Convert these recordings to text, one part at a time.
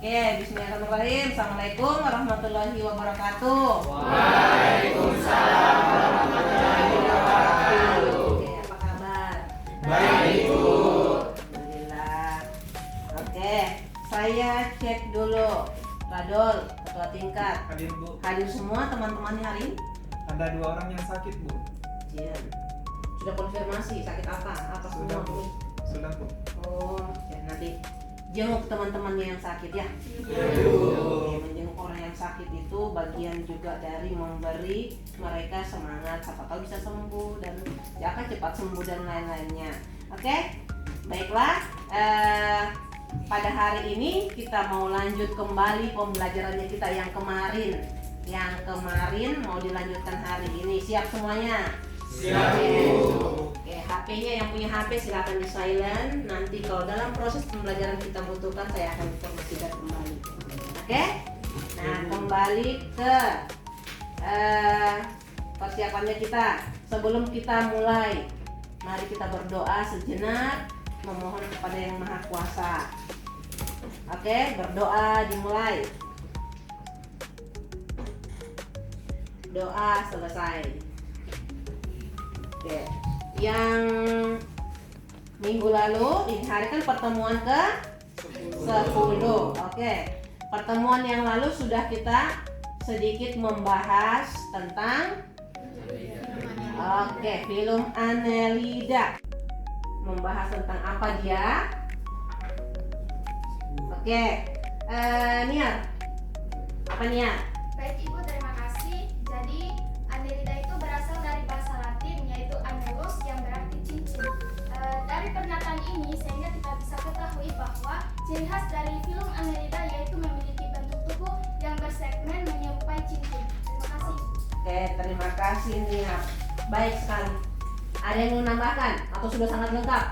Oke, bismillahirrahmanirrahim. Assalamualaikum warahmatullahi wabarakatuh. Waalaikumsalam warahmatullahi wabarakatuh. Oke, apa kabar? Baik, Bu. Alhamdulillah. Oke, saya cek dulu. Radol, ketua tingkat. Hadir, Bu. Hadir semua teman-temannya hari ini? Ada 2 orang yang sakit, Bu. Iya. Sudah konfirmasi sakit apa? Apa Sudah, semua? Bu. Sudah, Bu. Oh, ya nanti jenguk teman-temannya yang sakit ya. Menjenguk orang yang sakit itu bagian juga dari memberi mereka semangat, siapa tahu bisa sembuh dan ya akan cepat sembuh dan lain-lainnya. Oke, baiklah. Pada hari ini kita mau lanjut kembali pembelajarannya kita yang kemarin. Yang kemarin mau dilanjutkan hari ini. Siap semuanya? Siap, Bu. Oke, HP-nya yang punya HP silakan di silent. Nanti kalau dalam proses pembelajaran kita butuhkan, saya akan informasikan kembali. Oke? Nah, kembali ke persiapannya kita. Sebelum kita mulai, mari kita berdoa sejenak, memohon kepada Yang Maha Kuasa. Oke, berdoa dimulai. Doa selesai. Oke, yang minggu lalu ini hari kan pertemuan ke 10. Oke, pertemuan yang lalu sudah kita sedikit membahas tentang film Annelida. Membahas tentang apa dia? Oke, Niar, apa Niar? Baik Ibu, terima kasih. Jadi Annelida itu berasal dari bahasa Latin yaitu annulus yang berarti cincin. Dari pernyataan ini sehingga kita bisa ketahui bahwa ciri khas dari film Annelida yaitu memiliki bentuk tubuh yang bersegmen menyerupai cincin. Terima kasih. Oke, terima kasih Niar. Baik sekali. Ada yang mau nambahkan atau sudah sangat lengkap?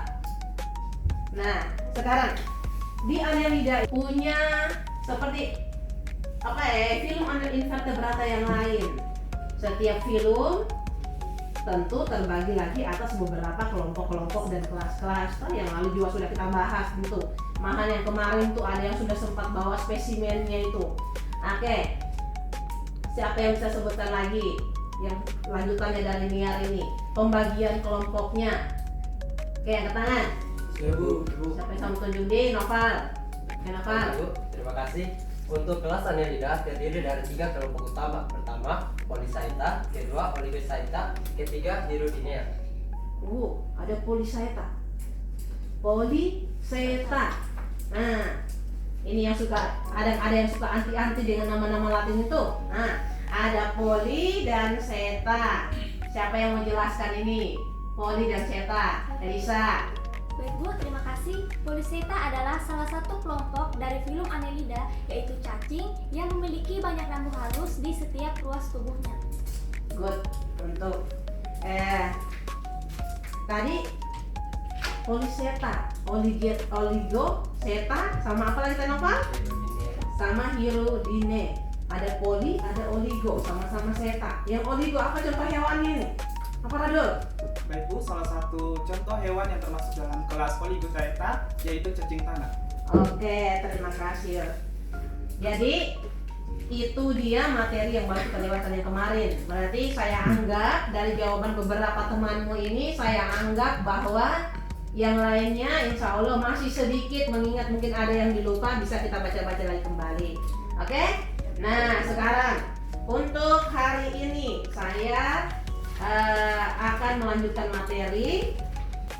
Nah, sekarang di Annelida punya seperti film invertebrata yang lain. Setiap film tentu terbagi lagi atas beberapa kelompok-kelompok dan kelas-kelas. Yang lalu juga sudah kita bahas tentu. Mahan yang kemarin tuh ada yang sudah sempat bawa spesimennya itu. Oke. Siapa yang bisa sebutkan lagi yang lanjutannya dari Niar ini? Pembagian kelompoknya. Oke, angkat tangan. Siap, Bu. Siapa yang sama tunjuk di Noval? Oke, Noval. Bu, terima kasih. Untuk kelas Annelida terdiri dari 3 kelompok utama. Pertama, Polychaeta, kedua, Oligochaeta, ketiga, Hirudinea. Ada Polychaeta. Polychaeta. Nah, ini yang suka ada yang suka anti-anti dengan nama-nama Latin itu. Nah, ada Poly dan Chaeta. Siapa yang menjelaskan ini? Poly dan Chaeta. Elisa. Baik Bu, terima kasih. Polychaeta adalah salah satu kelompok dari film Annelida yaitu cacing yang memiliki banyak rambut halus di setiap ruas tubuhnya. Good. Untuk tadi Polychaeta, Oligochaeta, sama apa lagi Nova? Sama Hirudinea. Ada Poly, ada Oligo, sama-sama Chaeta. Yang Oligo apa contoh hewannya nih? Apa Radul? Baik, Bu. Salah satu contoh hewan yang termasuk dalam kelas Oligochaeta yaitu cacing tanah. Oke, terima kasih. Jadi itu dia materi yang baru kita lewatkan yang kemarin. Berarti saya anggap dari jawaban beberapa temanmu ini, saya anggap bahwa yang lainnya insya Allah masih sedikit, mengingat mungkin ada yang dilupa, bisa kita baca-baca lagi kembali. Oke? Nah, sekarang untuk hari ini saya akan melanjutkan materi.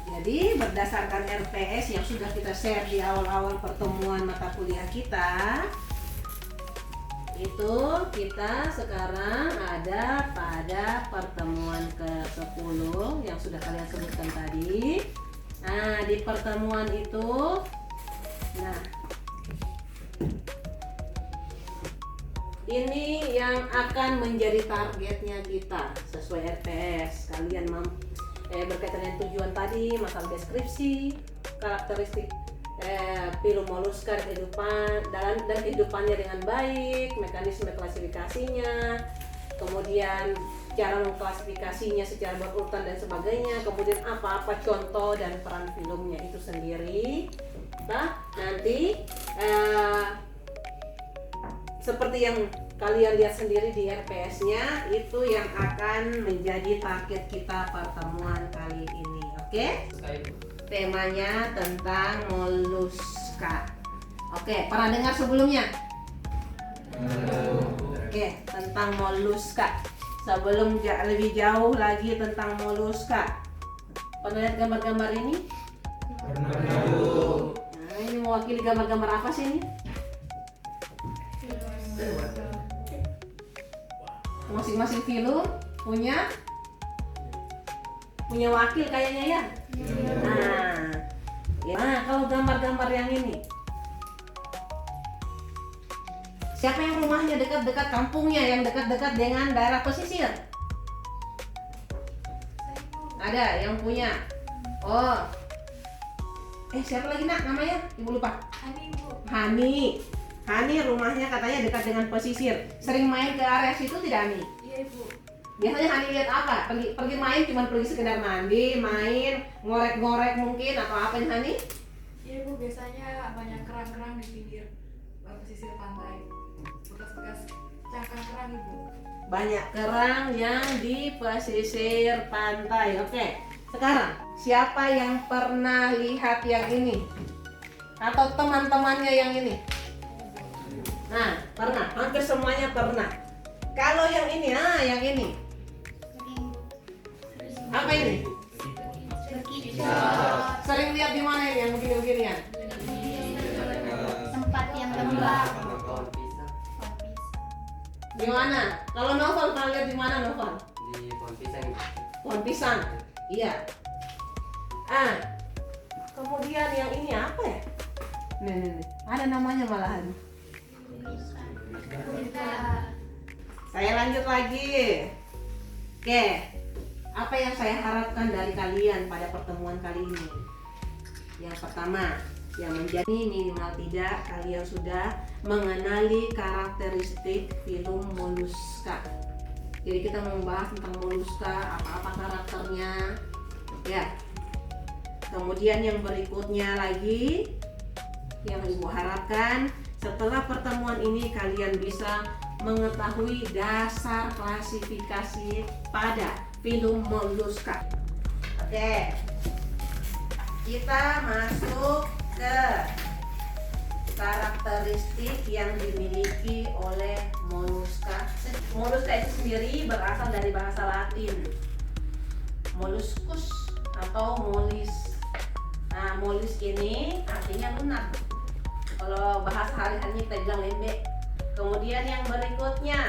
Jadi berdasarkan RPS yang sudah kita share di awal-awal pertemuan mata kuliah kita, itu kita sekarang ada pada pertemuan ke-10 yang sudah kalian sebutkan tadi. Nah, di pertemuan itu, ini yang akan menjadi targetnya kita sesuai RPS. Kalian berkaitan dengan tujuan tadi, masalah deskripsi, karakteristik film moluska kehidupan dan kehidupannya dengan baik, mekanisme klasifikasinya, kemudian cara mengklasifikasinya secara berurutan dan sebagainya, kemudian apa-apa contoh dan peran filmnya itu sendiri. Nah, nanti seperti yang kalian lihat sendiri di RPS-nya, itu yang akan menjadi target kita pertemuan kali ini. Oke? Temanya tentang moluska. Oke, pernah dengar sebelumnya? Oke, tentang moluska. Sebelum lebih jauh lagi tentang moluska, pernah lihat gambar-gambar ini? Nah, ini mewakili gambar-gambar apa sih ini? Masing-masing film punya wakil kayaknya ya. Nah, kalau gambar-gambar yang ini, siapa yang rumahnya dekat-dekat kampungnya, yang dekat-dekat dengan daerah pesisir? Ada yang punya. Oh, siapa lagi nak namanya? Ibu lupa. Hani rumahnya katanya dekat dengan pesisir. Sering main ke area situ tidak, Hani? Iya, Ibu. Biasanya Hani lihat apa? Pergi main, cuma pergi sekedar mandi, main, ngorek-ngorek mungkin atau apa nih, Hani? Iya, Bu, biasanya banyak kerang-kerang di pinggir pesisir pantai. Bekas-bekas cangkang kerang, Ibu. Banyak kerang yang di pesisir pantai. Oke, sekarang siapa yang pernah lihat yang ini? Atau teman-temannya yang ini? Nah, pernah. Hampir semuanya pernah. Kalau yang ini, yang ini. Apa ini? Sering lihat di mana ini yang begini-beginian? Tempat yang lembab. Di mana? Kalau Novel pernah lihat di mana, Novel? Di pohon pisang. Pohon pisang. Iya. Kemudian yang ini apa ya? Nih. Ada namanya malahan. Saya lanjut lagi. Oke. Apa yang saya harapkan dari kalian pada pertemuan kali ini? Yang pertama, yang menjadi minimal tidak kalian sudah mengenali karakteristik film moluska. Jadi kita mau membahas tentang moluska, apa-apa karakternya, ya. Kemudian yang berikutnya lagi, yang Ibu harapkan setelah pertemuan ini kalian bisa mengetahui dasar klasifikasi pada film moluska. Oke, kita masuk ke karakteristik yang dimiliki oleh moluska. Moluska itu sendiri berasal dari bahasa Latin molluscus atau mollis. Nah, mollis ini artinya lunak. Kalau bahasa hari-harinya kita bilang lembek. Kemudian yang berikutnya,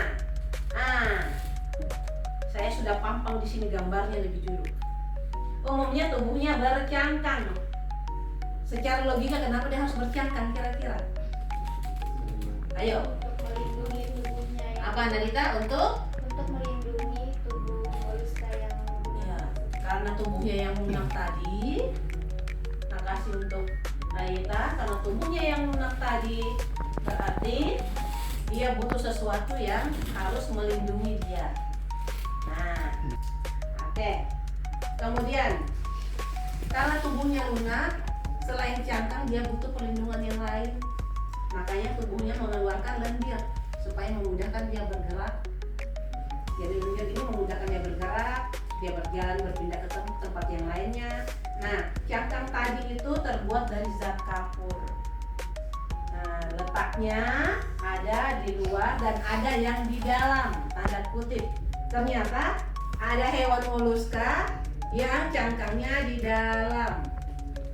saya sudah pampang di sini gambarnya lebih dulu. Umumnya tubuhnya bercangkang. Secara logika kenapa dia harus bercangkang kira-kira? Ayo. Untuk melindungi tubuhnya yang Apa Nanita? Untuk? Untuk melindungi tubuh moluska yang Ya, karena tubuhnya yang lunak tadi. Makasih untuk Nanita. Karena tubuhnya yang lunak tadi, berarti dia butuh sesuatu yang harus melindungi dia. Nah, oke. Kemudian, karena tubuhnya lunak, selain cangkang dia butuh perlindungan yang lain. Makanya tubuhnya mengeluarkan lendir supaya memudahkan dia bergerak. Jadi lendir ini memudahkan dia bergerak, dia berjalan berpindah ke tempat yang lainnya. Nah, cangkang tadi itu terbuat dari zat kapur. Nah, letaknya ada di luar dan ada yang di dalam, tanda kutip. Ternyata ada hewan moluska yang cangkangnya di dalam.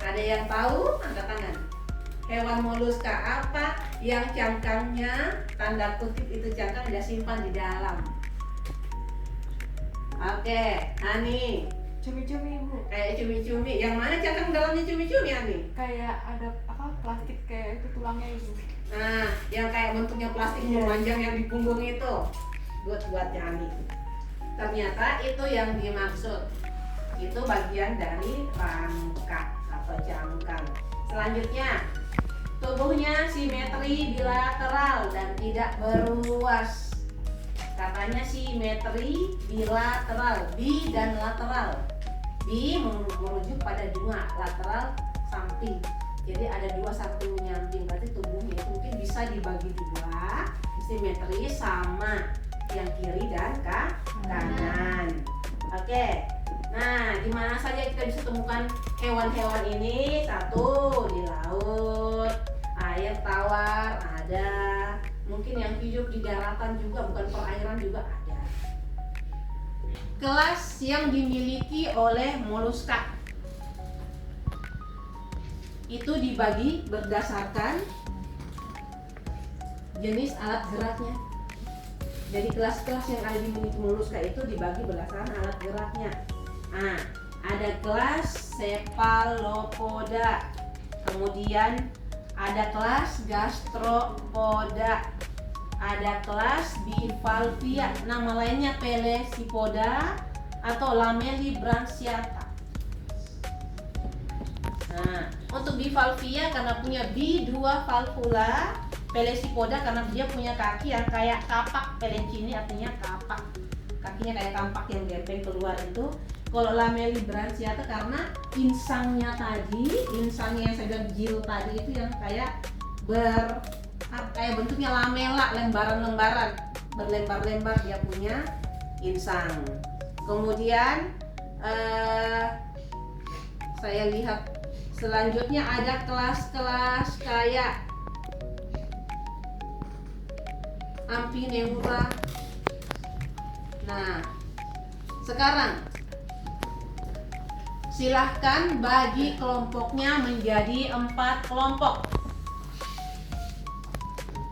Ada yang tahu? Angkat tangan. Hewan moluska apa yang cangkangnya, tanda kutip itu cangkang dia simpan di dalam? Oke, Hani. Cumi-cumi, Bu. Kayak cumi-cumi. Yang mana cangkang dalamnya cumi-cumi, Hani? Kayak ada plastik kayak itu tulangnya, Ibu. Nah, yang kayak bentuknya plastik memanjang yang di punggung itu. Buat-buatnya Hani. Ternyata itu yang dimaksud. Itu bagian dari rangka atau cangkang. Selanjutnya, tubuhnya simetri bilateral dan tidak beruas. Katanya simetri bilateral, bi dan lateral. Bi merujuk pada dua, lateral samping. Jadi ada dua satu nyamping. Berarti tubuhnya itu mungkin bisa dibagi dua, simetris sama yang kiri dan kanan. Oke. Nah, di mana saja kita bisa temukan hewan-hewan ini? Satu, di laut, air tawar ada. Mungkin yang hidup di daratan juga, bukan perairan juga ada. Kelas yang dimiliki oleh moluska itu dibagi berdasarkan jenis alat geraknya. Jadi kelas-kelas yang ada dimiliki moluska itu dibagi berdasarkan alat geraknya. Nah, ada kelas cephalopoda, kemudian ada kelas gastropoda, ada kelas bivalvia, nama lainnya Pelesipoda atau Lamellibranchiata. Nah, untuk bivalvia karena punya B2 valvula, Pelesipoda karena dia punya kaki yang kayak kapak, pelencini artinya kapak, kakinya kayak kampak yang gepeng keluar itu. Kalau Lamellibranchiata karena insangnya yang saya bilang gil tadi itu yang kayak kayak bentuknya lamela, lembaran-lembaran, berlembar-lembar dia punya insang. Kemudian saya lihat selanjutnya ada kelas-kelas kayak Amphineura. Nah, sekarang silahkan bagi kelompoknya menjadi 4 kelompok.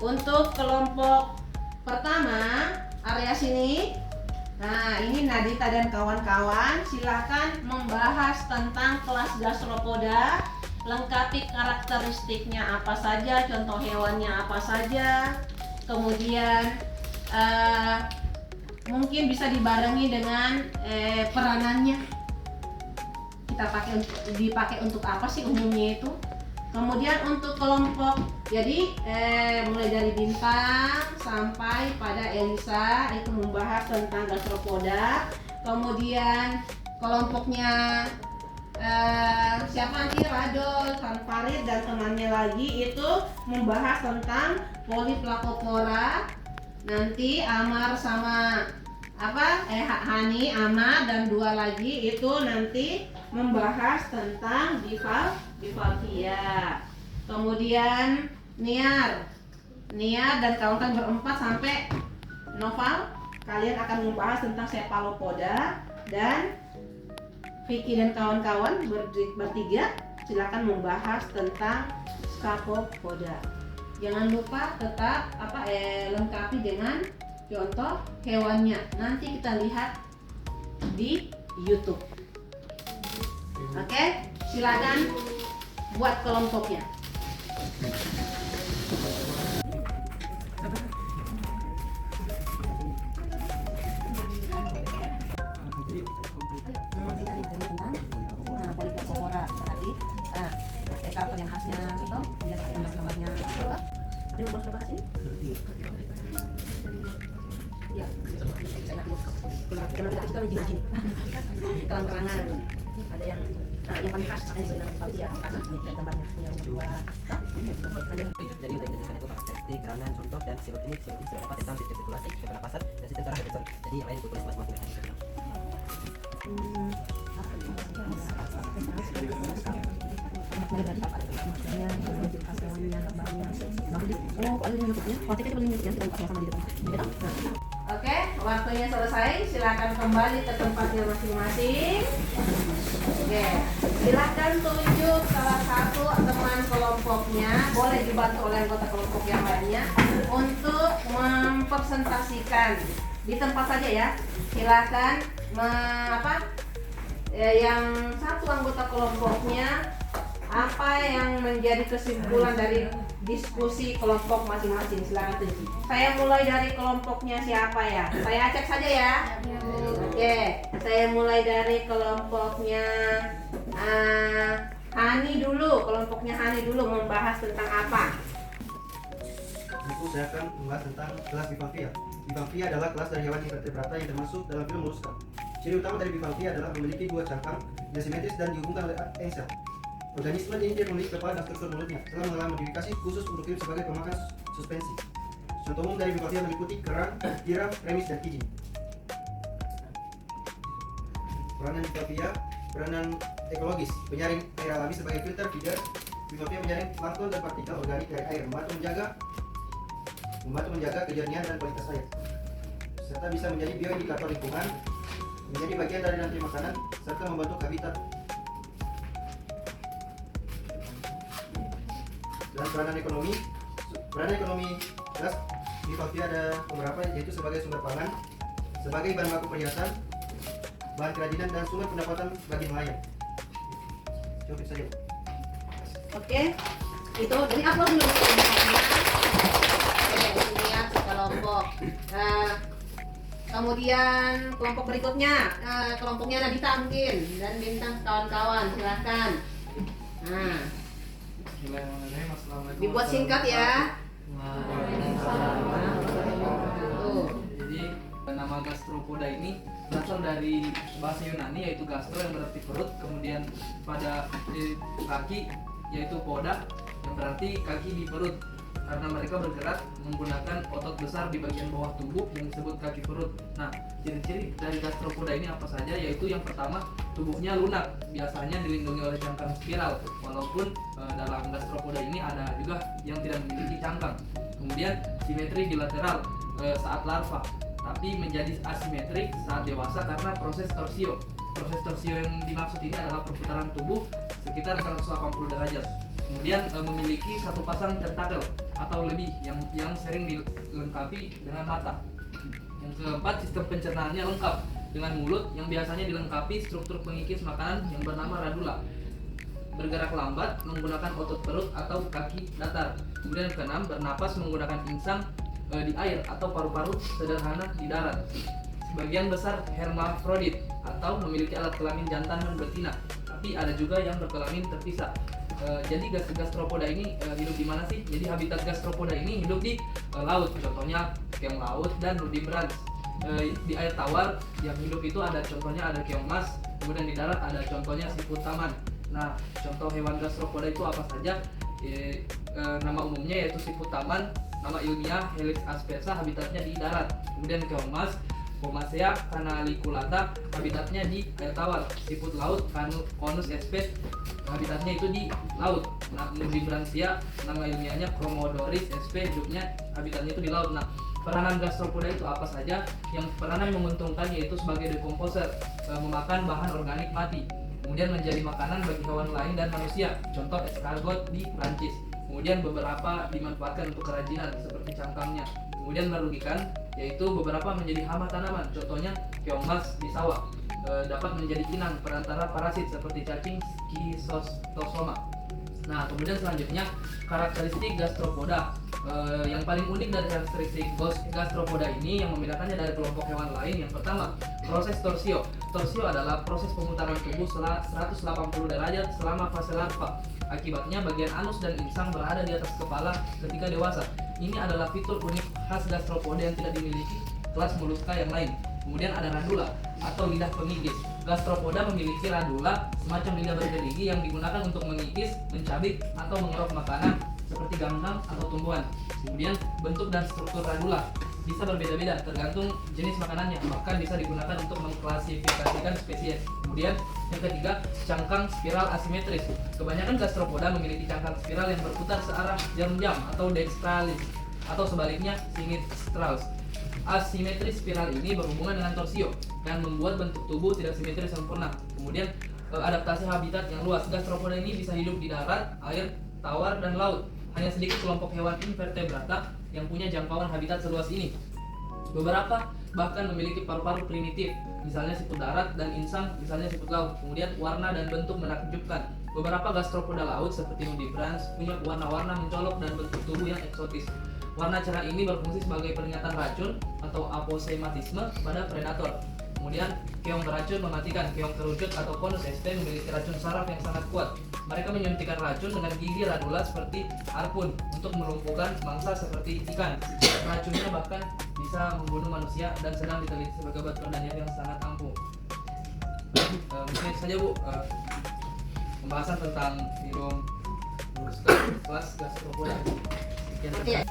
Untuk kelompok pertama, area sini. Nah, ini Nadita dan kawan-kawan silahkan membahas tentang kelas gastropoda, lengkapi karakteristiknya apa saja, contoh hewannya apa saja. Kemudian mungkin bisa dibarengi dengan peranannya. Kita dipakai untuk apa sih umumnya itu. Kemudian untuk kelompok, jadi mulai dari Bintang sampai pada Elisa itu membahas tentang gastropoda. Kemudian kelompoknya siapa nanti, Radol, Farid dan temannya lagi itu membahas tentang Polyplacopora. Nanti Amar sama Hani, Amar dan 2 lagi itu nanti membahas tentang bivalvia. Kemudian Niar dan kawan-kawan berempat sampai Noval, kalian akan membahas tentang cephalopoda, dan Vicky dan kawan-kawan bertiga silakan membahas tentang scapopoda. Jangan lupa tetap lengkapi dengan contoh hewannya. Nanti kita lihat di YouTube. Oke, silakan buat kelompoknya. Polyplacopora tadi, karakter yang khasnya itu, dia gambar-gambarnya apa? Ada yang boleh bahas ini? Ya, kita begini, terang-terangan. Ada yang paling khas ada yang bivalvia, karena ini gambarnya punya 2. Jadi untuk menjelaskan itu karakteristik, peranan, contoh, dan sifat ini sudah dapat tentang sistem sirkulasi, sistem pernapasan, dan sistem saraf dan sensori. Jadi yang lain itu tulis masing-masing. Oke, waktunya selesai. Silakan kembali ke tempatnya masing-masing. Oke, silakan tunjuk salah satu teman kelompoknya, boleh dibantu oleh anggota kelompok yang lainnya untuk mempresentasikan di tempat saja ya. Silakan yang satu anggota kelompoknya apa yang menjadi kesimpulan dari diskusi kelompok masing-masing. Silakan tunjuk. Saya mulai dari kelompoknya siapa ya? Saya acak saja ya. Oke, saya mulai dari kelompoknya Hani dulu. Kelompoknya Hani dulu membahas tentang apa? Itu saya akan membahas tentang kelas bivalvia. Bivalvia adalah kelas dari hewan invertebrata yang termasuk dalam film Mollusca. Ciri utama dari bivalvia adalah memiliki 2 cangkang yang simetris dan dihubungkan oleh engsel. Organisme ini memiliki kepala dan struktur mulutnya, telah mengalami modifikasi khusus untuk hidup sebagai pemakan suspensi. Contoh umum dari bivalvia meliputi kerang, tiram, premis, dan kijing. Peranan bivalvia, peranan ekologis, penyaring air alami sebagai filter feeder. Bivalvia menyaring plankton dan partikel organik dari air, membantu menjaga kejernihan dan kualitas air, serta bisa menjadi bioindikator lingkungan, menjadi bagian dari rantai makanan, serta membentuk habitat. Dan peranan ekonomi kelas bivalvia ada beberapa, yaitu sebagai sumber pangan, sebagai bahan baku perhiasan, bahan kerajinan, dan sumber pendapatan bagi nelayan. Coba saja. Oke, itu dari upload dulu lihat sekelompok. Kemudian kelompok berikutnya, kelompoknya Nabita mungkin dan Bintang kawan-kawan, silahkan. Nah, Bismillahirrahmanirrahim. Assalamualaikum. dibuat singkat ya. Tuh. Jadi nama gastropoda ini berasal dari bahasa Yunani yaitu gastro yang berarti perut, kemudian pada kaki yaitu poda yang berarti kaki di perut, karena mereka bergerak menggunakan otot besar di bagian bawah tubuh yang disebut kaki perut. Nah, ciri-ciri dari gastropoda ini apa saja? Yaitu yang pertama, tubuhnya lunak, biasanya dilindungi oleh cangkang spiral, walaupun dalam gastropoda ini ada juga yang tidak memiliki cangkang. Kemudian simetri bilateral saat larva, tapi menjadi asimetrik saat dewasa karena proses torsio. Proses torsio yang dimaksud ini adalah perputaran tubuh sekitar 180 derajat. Kemudian memiliki satu pasang tentakel atau lebih yang sering dilengkapi dengan mata. Yang keempat, sistem pencernaannya lengkap dengan mulut yang biasanya dilengkapi struktur pengikis makanan yang bernama radula. Bergerak lambat menggunakan otot perut atau kaki datar. Kemudian yang keenam, bernapas menggunakan insang di air atau paru-paru sederhana di darat. Sebagian besar hermafrodit atau memiliki alat kelamin jantan dan betina, tapi ada juga yang berkelamin terpisah. Jadi gastropoda ini hidup di mana sih? Jadi habitat gastropoda ini hidup di laut, contohnya keong laut dan nudibranch. Di air tawar yang hidup itu ada contohnya ada keong mas, kemudian di darat ada contohnya siput taman. Nah, contoh hewan gastropoda itu apa saja? Nama umumnya yaitu siput taman, nama ilmiah Helix aspersa, habitatnya di darat. Kemudian keong mas, Pomacea canaliculata, habitatnya di air tawar. Siput laut Conus sp, habitatnya itu di laut. Nah, Nudibranchia, nama ilmiahnya Chromodoris sp, hidupnya habitatnya itu di laut. Nah, peranan gastropoda itu apa saja? Yang peranan menguntungkan yaitu sebagai decomposer, memakan bahan organik mati, kemudian menjadi makanan bagi hewan lain dan manusia, contoh escargot di Prancis. Kemudian beberapa dimanfaatkan untuk kerajinan seperti cangkangnya. Kemudian merugikan yaitu beberapa menjadi hama tanaman, contohnya keong mas di sawah. Dapat menjadi inang perantara parasit seperti cacing Schistosoma. Nah, kemudian selanjutnya karakteristik gastropoda. Yang paling unik dari karakteristik gastropoda ini yang membedakannya dari kelompok hewan lain, yang pertama, proses torsio. Torsio adalah proses pemutaran tubuh 180 derajat selama fase larva. Akibatnya bagian anus dan insang berada di atas kepala ketika dewasa. Ini adalah fitur unik khas gastropoda yang tidak dimiliki kelas moluska yang lain. Kemudian ada radula atau lidah pengikis. Gastropoda memiliki radula, semacam lidah bergerigi yang digunakan untuk mengikis, mencabik, atau mengerok makanan seperti ganggang atau tumbuhan. Kemudian bentuk dan struktur radula bisa berbeda-beda tergantung jenis makanannya, bahkan bisa digunakan untuk mengklasifikasikan spesies. Kemudian yang ketiga, cangkang spiral asimetris. Kebanyakan gastropoda memiliki cangkang spiral yang berputar searah jam-jam atau dextralis, atau sebaliknya sinistrals. Asimetris spiral ini berhubungan dengan torsio dan membuat bentuk tubuh tidak simetris sempurna. Kemudian adaptasi habitat yang luas. Gastropoda ini bisa hidup di darat, air, tawar, dan laut. Hanya sedikit kelompok hewan invertebrata yang punya jangkauan habitat seluas ini. Beberapa bahkan memiliki paru-paru primitif, misalnya siput darat, dan insang, misalnya siput laut. Kemudian warna dan bentuk menakjubkan. Beberapa gastropoda laut seperti nudibranch punya warna-warna mencolok dan bentuk tubuh yang eksotis. Warna cerah ini berfungsi sebagai peringatan racun atau aposematisme pada predator. Kemudian keong beracun mematikan. Keong kerucut atau Conus sp memiliki racun saraf yang sangat kuat. Mereka menyuntikkan racun dengan gigi radula seperti harpun untuk melumpuhkan mangsa seperti ikan. Racunnya bahkan bisa membunuh manusia dan sedang diteliti sebagai obat perdana yang sangat ampuh. Mungkin itu saja Bu, pembahasan tentang hidung kelas gastropoda. Sekian.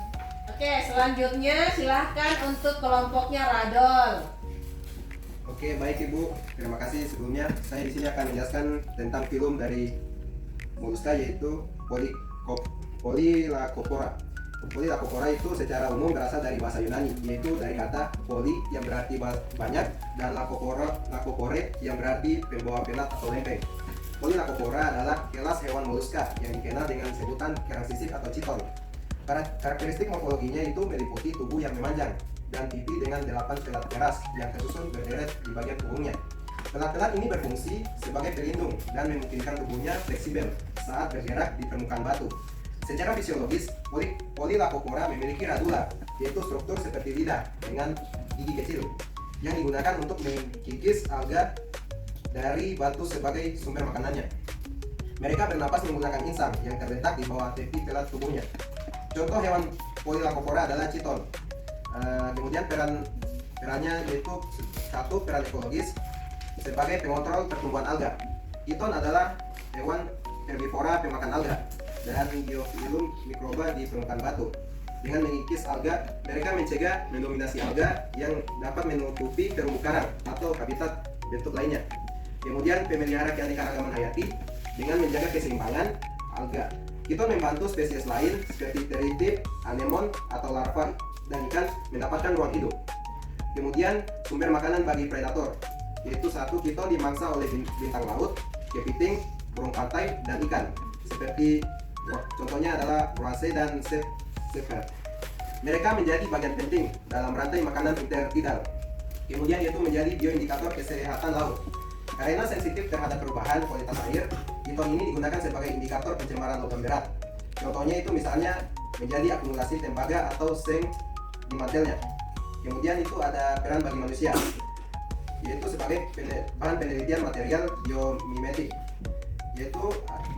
Oke. Oke, selanjutnya silahkan untuk kelompoknya Radol. Oke, baik Ibu. Terima kasih sebelumnya. Saya di sini akan menjelaskan tentang film dari Moluska, yaitu Polylacopora. Polylacopora itu secara umum berasal dari bahasa Yunani, yaitu dari kata poly yang berarti banyak dan lacopore yang berarti pembawa pelat atau lempeng. Polylacopora adalah kelas hewan moluska yang dikenal dengan sebutan kerangsisik atau chiton. Karakteristik morfologinya itu meliputi tubuh yang memanjang dan pipi dengan 8 pelat keras yang tersusun berderet di bagian punggungnya. Pelat-pelat ini berfungsi sebagai pelindung dan memungkinkan tubuhnya fleksibel saat bergerak di permukaan batu. Secara fisiologis, Polylacopora memiliki radula, yaitu struktur seperti lidah dengan gigi kecil yang digunakan untuk mengkikis alga dari batu sebagai sumber makanannya. Mereka bernapas menggunakan insang yang terletak di bawah tepi pelat tubuhnya. Contoh hewan Polylacopora adalah chiton. Kemudian perannya yaitu satu, peran ekologis sebagai pengontrol pertumbuhan alga. Chiton adalah hewan herbivora pemakan alga dan biofilum mikroba di permukaan batu. Dengan mengikis alga, mereka mencegah mendominasi alga yang dapat menutupi terumbu karang atau habitat bentuk lainnya. Kemudian pemelihara keanekaragaman hayati dengan menjaga keseimbangan alga. Chiton membantu spesies lain seperti teritid, anemon atau larva dan ikan mendapatkan ruang hidup. Kemudian sumber makanan bagi predator, yaitu satu, chiton dimangsa oleh bintang laut, kepiting, burung pantai, dan ikan seperti contohnya adalah roase dan sefer. Mereka menjadi bagian penting dalam rantai makanan intertidal. Kemudian yaitu menjadi bioindikator kesehatan laut. Karena sensitif terhadap perubahan kualitas air, chiton ini digunakan sebagai indikator pencemaran logam berat. Contohnya itu misalnya menjadi akumulasi tembaga atau seng di mantelnya. Kemudian itu ada peran bagi manusia, yaitu sebagai bahan penelitian material biomimetik. Yaitu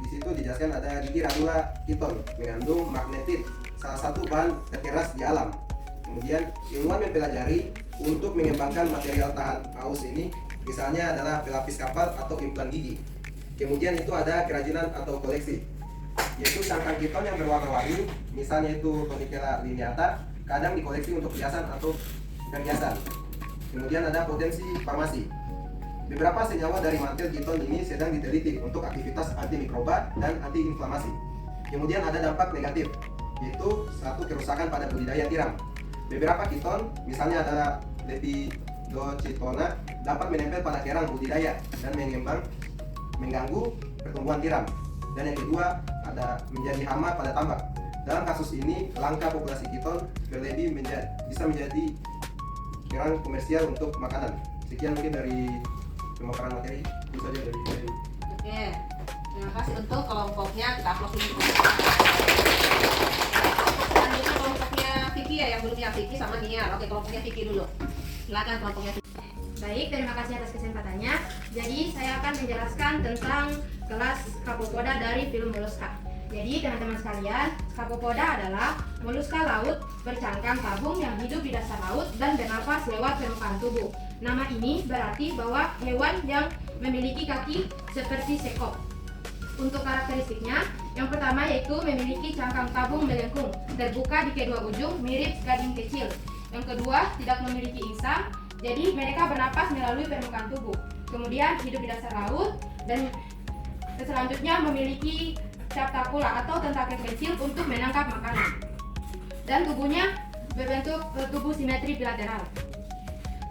di situ dijelaskan ada gigi radula chiton mengandung magnetit, salah satu bahan terkeras di alam. Kemudian ilmuwan mempelajari untuk mengembangkan material tahan haus ini, misalnya adalah pelapis kapal atau implan gigi. Kemudian itu ada kerajinan atau koleksi, yaitu cangkang chiton yang berwarna-warni, misalnya itu Tonicella lineata, kadang dikoleksi untuk hiasan atau perhiasan. Kemudian ada potensi farmasi. Beberapa senyawa dari mantel chiton ini sedang diteliti untuk aktivitas antimikroba dan antiinflamasi. Kemudian ada dampak negatif, yaitu satu, kerusakan pada budidaya tiram. Beberapa chiton, misalnya adalah Lepidocitona, dapat menempel pada kerang budidaya dan mengganggu pertumbuhan tiram. Dan yang kedua, ada menjadi hama pada tambak. Dalam kasus ini, langka populasi chiton berlebih bisa menjadi kerang komersial untuk makanan. Sekian mungkin dari pemaparan materi, itu saja dari saya. Oke, terima kasih untuk kelompoknya. Kita upload ini. Selanjutnya kelompoknya Vicky ya, yang belum ya, Vicky sama Nia. Oke, kelompoknya Vicky dulu. Silakan kelompoknya Vicky. Baik, terima kasih atas kesempatannya. Jadi saya akan menjelaskan tentang kelas Scapopoda dari film Moluska. Jadi teman-teman sekalian, Scapopoda adalah moluska laut bercangkang tabung yang hidup di dasar laut dan bernapas lewat permukaan tubuh. Nama ini berarti bahwa hewan yang memiliki kaki seperti sekop. Untuk karakteristiknya, yang pertama yaitu memiliki cangkang tabung melengkung, terbuka di kedua ujung mirip gading kecil. Yang kedua, tidak memiliki insang, jadi mereka bernapas melalui permukaan tubuh. Kemudian hidup di dasar laut dan selanjutnya memiliki captacula atau tentakel kecil untuk menangkap makanan. Dan tubuhnya berbentuk tubuh simetri bilateral.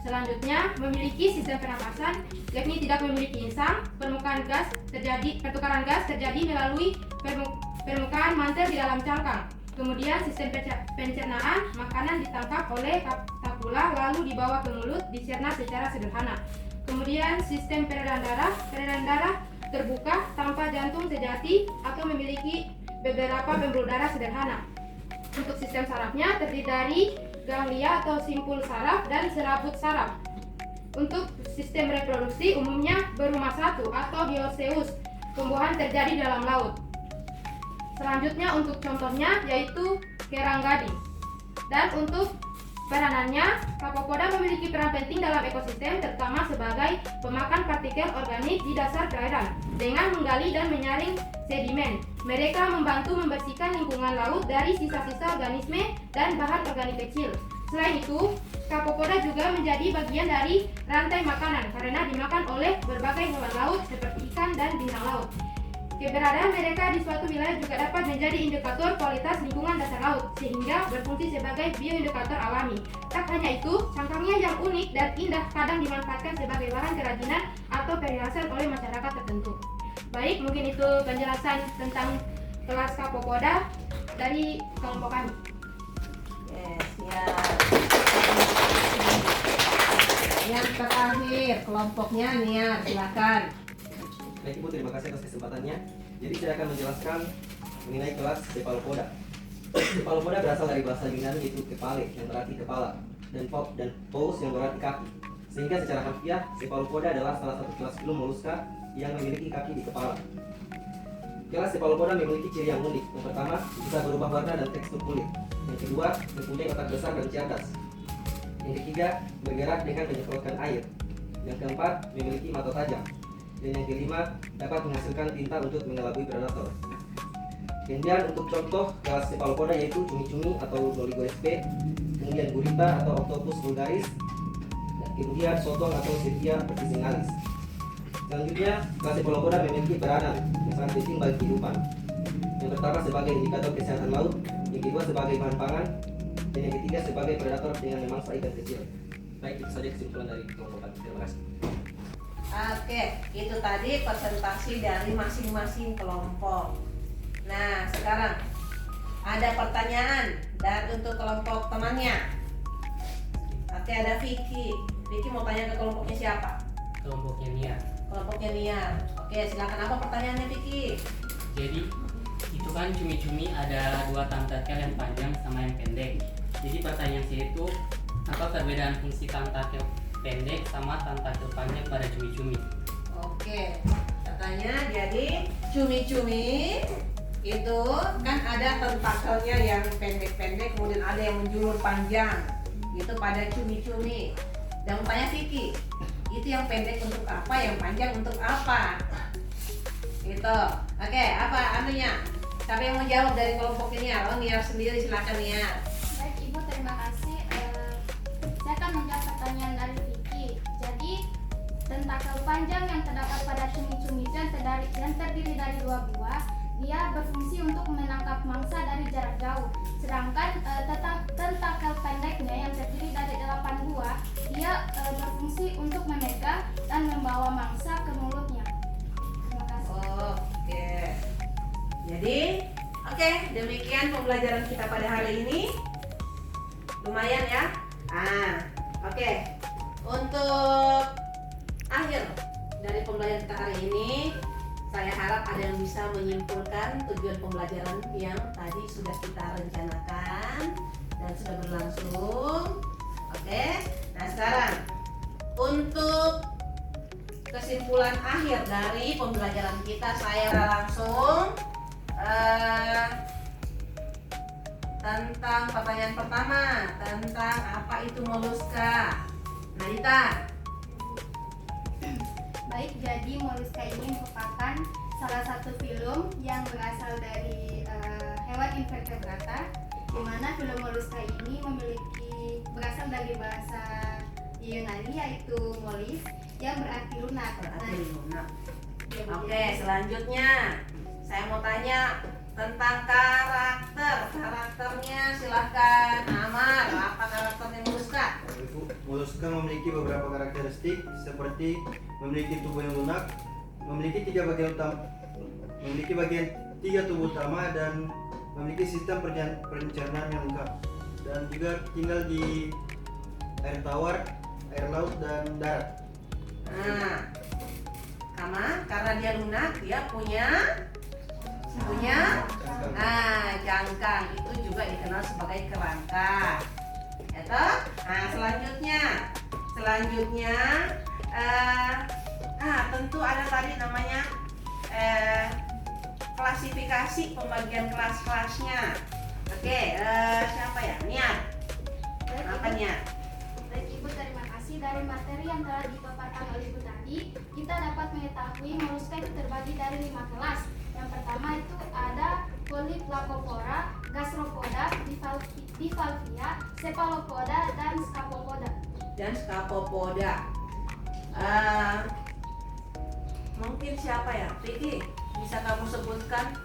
Selanjutnya memiliki sistem pernapasan, yakni tidak memiliki insang. Pertukaran gas terjadi melalui permukaan mantel di dalam cangkang. Kemudian sistem pencernaan makanan ditangkap oleh captacula lalu dibawa ke mulut dicerna secara sederhana. Kemudian sistem peredaran darah terbuka tanpa jantung sejati atau memiliki beberapa pembuluh darah sederhana. Untuk sistem sarafnya terdiri dari ganglia atau simpul saraf dan serabut saraf. Untuk sistem reproduksi umumnya berumah satu atau dioseus. Tumbuhan terjadi dalam laut. Selanjutnya untuk contohnya yaitu kerang gading. Dan untuk Peranannya, Kapopoda memiliki peran penting dalam ekosistem, terutama sebagai pemakan partikel organik di dasar perairan. Dengan menggali dan menyaring sedimen, mereka membantu membersihkan lingkungan laut dari sisa-sisa organisme dan bahan organik kecil. Selain itu, Kapopoda juga menjadi bagian dari rantai makanan karena dimakan oleh berbagai hewan laut seperti ikan dan bintang laut. Keberadaan mereka di suatu wilayah juga dapat menjadi indikator kualitas lingkungan dasar laut, sehingga berfungsi sebagai bioindikator alami. Tak hanya itu, cangkangnya yang unik dan indah kadang dimanfaatkan sebagai bahan kerajinan atau perhiasan oleh masyarakat tertentu. Baik, mungkin itu penjelasan tentang kelas Kapopoda dari kelompok kami. Yes, ya. Yang terakhir kelompoknya Niar, silakan. Baik Ibu, terima kasih atas kesempatannya. Jadi saya akan menjelaskan mengenai kelas Cephalopoda. Cephalopoda berasal dari bahasa Yunani yaitu kepale yang berarti kepala dan pous yang berarti kaki. Sehingga secara harfiah Cephalopoda adalah salah satu kelas filum moluska yang memiliki kaki di kepala. Kelas Cephalopoda memiliki ciri yang unik. Yang pertama, bisa berubah warna dan tekstur kulit. Yang kedua, mempunyai otak besar dan cerdas. Yang ketiga, bergerak dengan menyemprotkan air. Yang keempat, memiliki mata tajam. Dan yang kelima, dapat menghasilkan tinta untuk mengelabui predator. Kemudian untuk contoh kelas Cephalopoda yaitu cumi-cumi atau Doligoespe, kemudian gurita atau Octopus vulgaris, dan kemudian sotong atau Sepia verticalis. Selanjutnya, kelas Cephalopoda memiliki peranan yang sangat penting bagi kehidupan. Yang pertama sebagai indikator kesehatan laut, yang kedua sebagai bahan pangan, dan yang ketiga sebagai predator dengan memangsa ikan kecil. Baik, itu saja kesimpulan dari kelompok kami. Terima kasih. Oke, itu tadi presentasi dari masing-masing kelompok. Nah, sekarang ada pertanyaan dan untuk kelompok temannya. Oke, ada Vicky. Vicky mau tanya ke kelompoknya siapa? Kelompoknya Niar. Kelompoknya Niar. Oke, silakan, apa pertanyaannya Vicky? Jadi itu kan cumi-cumi ada dua tentakel yang panjang sama yang pendek. Jadi pertanyaan saya itu, apa perbedaan fungsi tentakel pendek sama tentakel panjang pada cumi-cumi? Oke, katanya jadi cumi-cumi itu kan ada tentakelnya yang pendek-pendek, kemudian ada yang menjulur panjang. Itu pada cumi-cumi. Dan tanya Vicky, itu yang pendek untuk apa, yang panjang untuk apa? Gitu. Oke, apa anunya? Siapa yang mau jawab dari kelompok ini? Oh, Niar sendiri, silakan Niar. Baik Ibu, terima kasih. Saya akan menjawab pertanyaan dari Vicky. Jadi tentakel panjang yang terdapat pada cumi-cumi itu yang terdiri dari dua buah, dia berfungsi untuk menangkap mangsa dari jarak jauh. Sedangkan tentakel pendeknya yang terdiri dari 8 buah, dia berfungsi untuk memegang dan membawa mangsa ke mulutnya. Terima kasih. Oke. Jadi, oke, demikian pembelajaran kita pada hari ini. Lumayan ya. Oke. Untuk akhir dari pembelajaran kita hari ini, saya harap ada yang bisa menyimpulkan tujuan pembelajaran yang tadi sudah kita rencanakan dan sudah berlangsung. Oke. Nah, sekarang untuk kesimpulan akhir dari pembelajaran kita, saya langsung tentang pertanyaan pertama, tentang apa itu moluska. Nadita. Baik, jadi moluska ini merupakan salah satu filum yang berasal dari hewan invertebrata, di mana filum moluska ini berasal dari bahasa Yunani yaitu molis yang berarti lunak. Oke, selanjutnya saya mau tanya tentang karakternya. Silahkan Amar, apa karakternya moluska? Moluska memiliki beberapa karakteristik seperti memiliki tubuh yang lunak, memiliki tiga tubuh utama dan memiliki sistem pencernaan yang lengkap, dan juga tinggal di air tawar, air laut dan darat. Karena dia lunak, dia punya cangkang, itu juga dikenal sebagai kerangka. Selanjutnya tentu ada tadi namanya klasifikasi pembagian kelas-kelasnya. Oke, siapa ya? Niar. Apa Niar? ketahui moluska itu terbagi dari 5 kelas. Yang pertama itu ada Polyplacophora, Gastropoda, Bivalvia, Cephalopoda, dan Scapopoda. Mungkin siapa ya? Vicky, bisa kamu sebutkan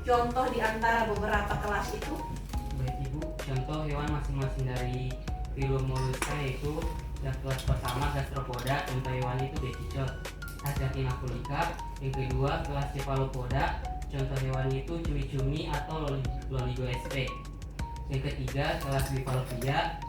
contoh di antara beberapa kelas itu? Baik Ibu, contoh hewan masing-masing dari filum Mollusca yaitu yang kelas pertama Gastropoda, contoh hewan itu Beticot, Asiatina fulica. Yang kedua kelas Cephalopoda, contoh hewan itu cumi-cumi atau Loligo sp. Yang ketiga kelas Bivalvia,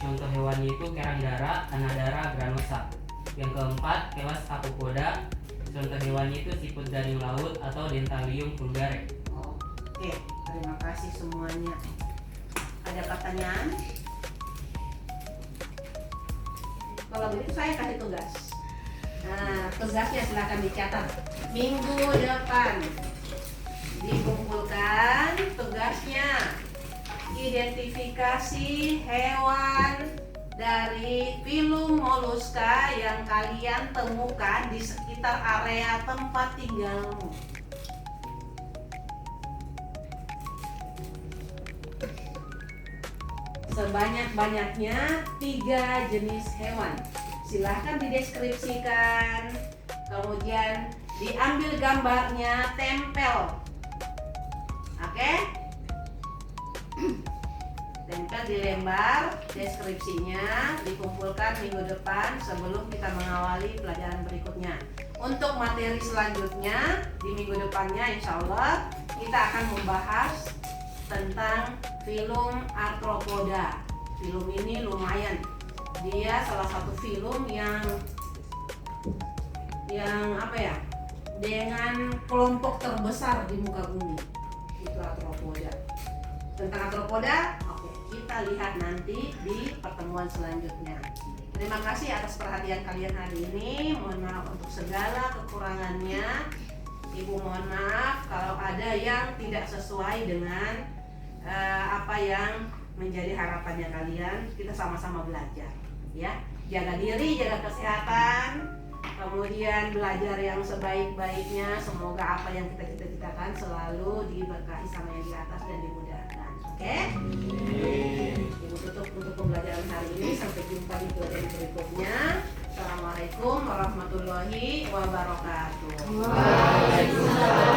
contoh hewan itu kerang dara, Anadara granosa. Yang keempat kelas Scapopoda, contoh hewan itu siput garing laut atau Dentalium vulgare. Oke, terima kasih semuanya. Ada pertanyaan? Kalau begitu saya kasih tugas. Nah, tugasnya silakan dicatat. Minggu depan dikumpulkan tugasnya. Identifikasi hewan dari filum Mollusca yang kalian temukan di sekitar area tempat tinggalmu. Sebanyak-banyaknya 3 jenis hewan. Silahkan dideskripsikan, kemudian diambil gambarnya, tempel. Oke? Tempel di lembar, deskripsinya dikumpulkan minggu depan sebelum kita mengawali pelajaran berikutnya. Untuk materi selanjutnya di minggu depannya insya Allah kita akan membahas tentang filum Arthropoda. Filum ini lumayan, dia salah satu filum yang apa ya, dengan kelompok terbesar di muka bumi. Itu Arthropoda. Tentang Arthropoda, oke, kita lihat nanti di pertemuan selanjutnya. Terima kasih atas perhatian kalian hari ini. Mohon maaf untuk segala kekurangannya. Ibu mohon maaf kalau ada yang tidak sesuai dengan apa yang menjadi harapannya kalian. Kita sama-sama belajar, ya. Jaga diri, jaga kesehatan, kemudian belajar yang sebaik-baiknya. Semoga apa yang kita cita-citakan selalu diberkahi sama yang di atas dan dimudahkan. Oke? Ibu tutup untuk pembelajaran hari ini. Sampai jumpa di pelajaran berikutnya. Assalamualaikum warahmatullahi wabarakatuh. Waalaikumsalam.